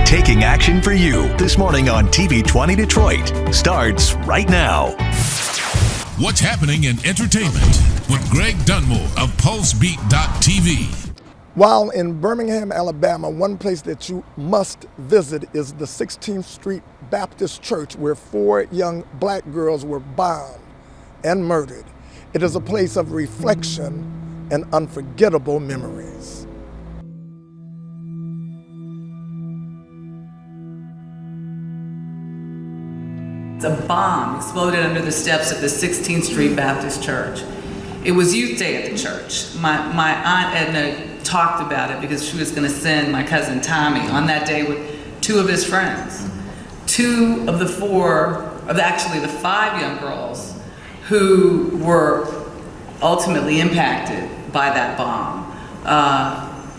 Taking action for you this morning on TV 20 Detroit starts right now. What's happening in entertainment with Greg Dunmore of PulseBeat.tv. While in Birmingham, Alabama, one place that you must visit is the 16th Street Baptist Church, where 4 young black girls were bombed and murdered. It is a place of reflection and unforgettable memories. A bomb exploded under the steps of the 16th Street Baptist Church. It was Youth Day at the church. My Aunt Edna talked about it because she was going to send my cousin Tommy on that day with 2 of his friends. 2 of the 5 young girls who were ultimately impacted by that bomb.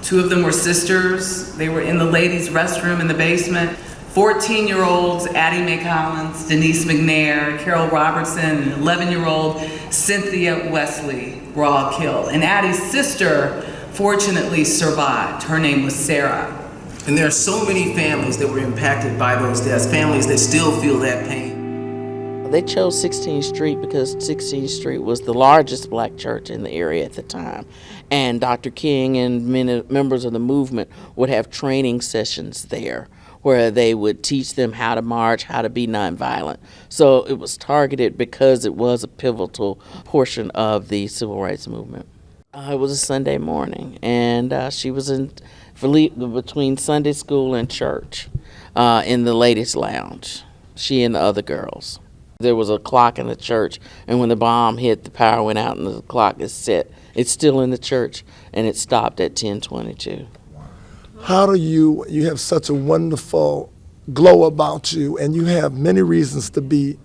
2 of them were sisters. They were in the ladies' restroom in the basement. 14-year-olds Addie Mae Collins, Denise McNair, Carol Robertson, and 11-year-old Cynthia Wesley were all killed. And Addie's sister fortunately survived. Her name was Sarah. And there are so many families that were impacted by those deaths, families that still feel that pain. They chose 16th Street because 16th Street was the largest black church in the area at the time. And Dr. King and many members of the movement would have training sessions there where they would teach them how to march, how to be nonviolent. So it was targeted because it was a pivotal portion of the civil rights movement. It was a Sunday morning, and she was between Sunday school and church in the ladies' lounge, she and the other girls. There was a clock in the church, and when the bomb hit, the power went out and the clock is set. It's still in the church, and it stopped at 10:22. How do you have such a wonderful glow about you, and you have many reasons to be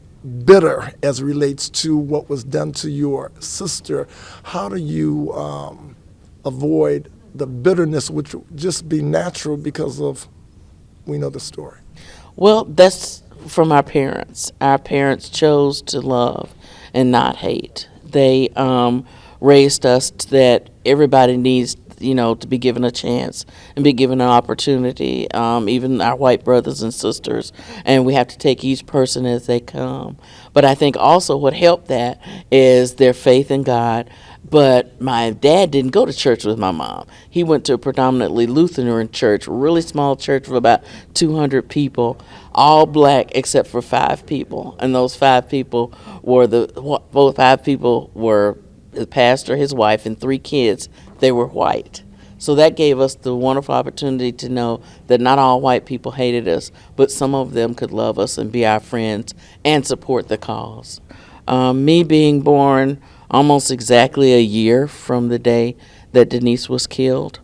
bitter as it relates to what was done to your sister. How do you avoid the bitterness, which would just be natural because of, we know the story? Well, that's from our parents. Our parents chose to love and not hate. They raised us that everybody needs to be given a chance and be given an opportunity, even our white brothers and sisters, and we have to take each person as they come. But I think also what helped that is their faith in God. But my dad didn't go to church with my mom. He went to a predominantly Lutheran church, a really small church of about 200 people, all black except for 5 people. And those 5 people were both 5 people were the pastor, his wife, and 3 kids. They were white. So that gave us the wonderful opportunity to know that not all white people hated us, but some of them could love us and be our friends and support the cause. Me being born almost exactly a year from the day that Denise was killed,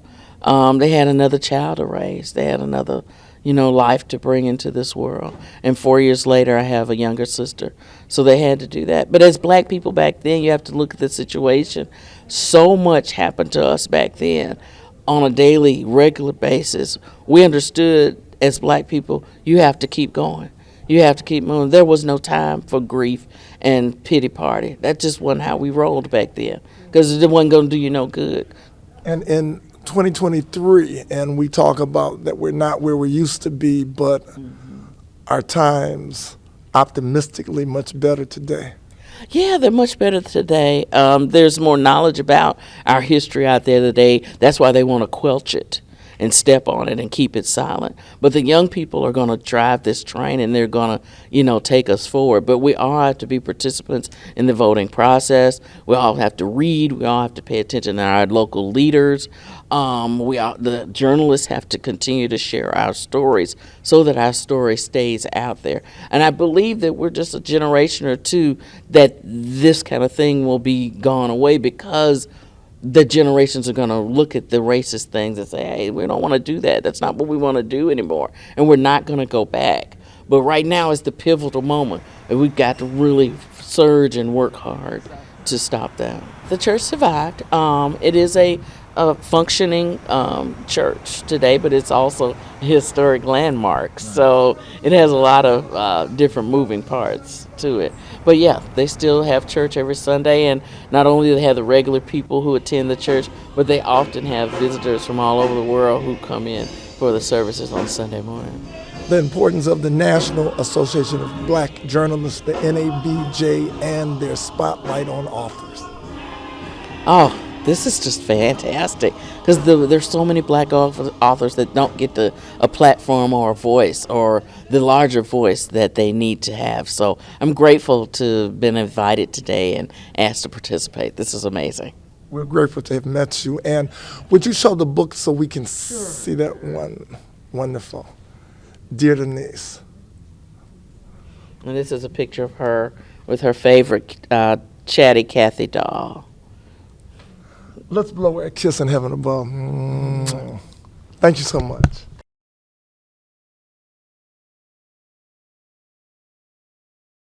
they had another child to raise. They had another life to bring into this world. And 4 years later, I have a younger sister. So they had to do that. But as black people back then, you have to look at the situation. So much happened to us back then on a daily, regular basis. We understood as black people, you have to keep going. You have to keep moving. There was no time for grief and pity party. That just wasn't how we rolled back then, because it wasn't going to do you no good. And in 2023, and we talk about that we're not where we used to be, but our times optimistically much better today. Yeah, they're much better today. There's more knowledge about our history out there today. That's why they want to quelch it and step on it and keep it silent. But the young people are going to drive this train, and they're going to, take us forward. But we all have to be participants in the voting process. We all have to read. We all have to pay attention to our local leaders. The journalists have to continue to share our stories so that our story stays out there. And I believe that we're just a generation or two that this kind of thing will be gone away, because the generations are going to look at the racist things and say, hey, we don't want to do that. That's not what we want to do anymore. And we're not going to go back. But right now is the pivotal moment, and we've got to really surge and work hard to stop that. The church survived. It is a functioning church today, but it's also a historic landmark. So it has a lot of different moving parts to it. But yeah, they still have church every Sunday, and not only do they have the regular people who attend the church, but they often have visitors from all over the world who come in for the services on Sunday morning. The importance of the National Association of Black Journalists, the NABJ, and their spotlight on authors. Oh, this is just fantastic because there's so many black authors that don't get a platform or a voice or the larger voice that they need to have. So I'm grateful to have been invited today and asked to participate. This is amazing. We're grateful to have met you. And would you show the book so we can see that one? Wonderful. Dear Denise. And this is a picture of her with her favorite Chatty Cathy doll. Let's blow her a kiss in heaven above. Thank you so much.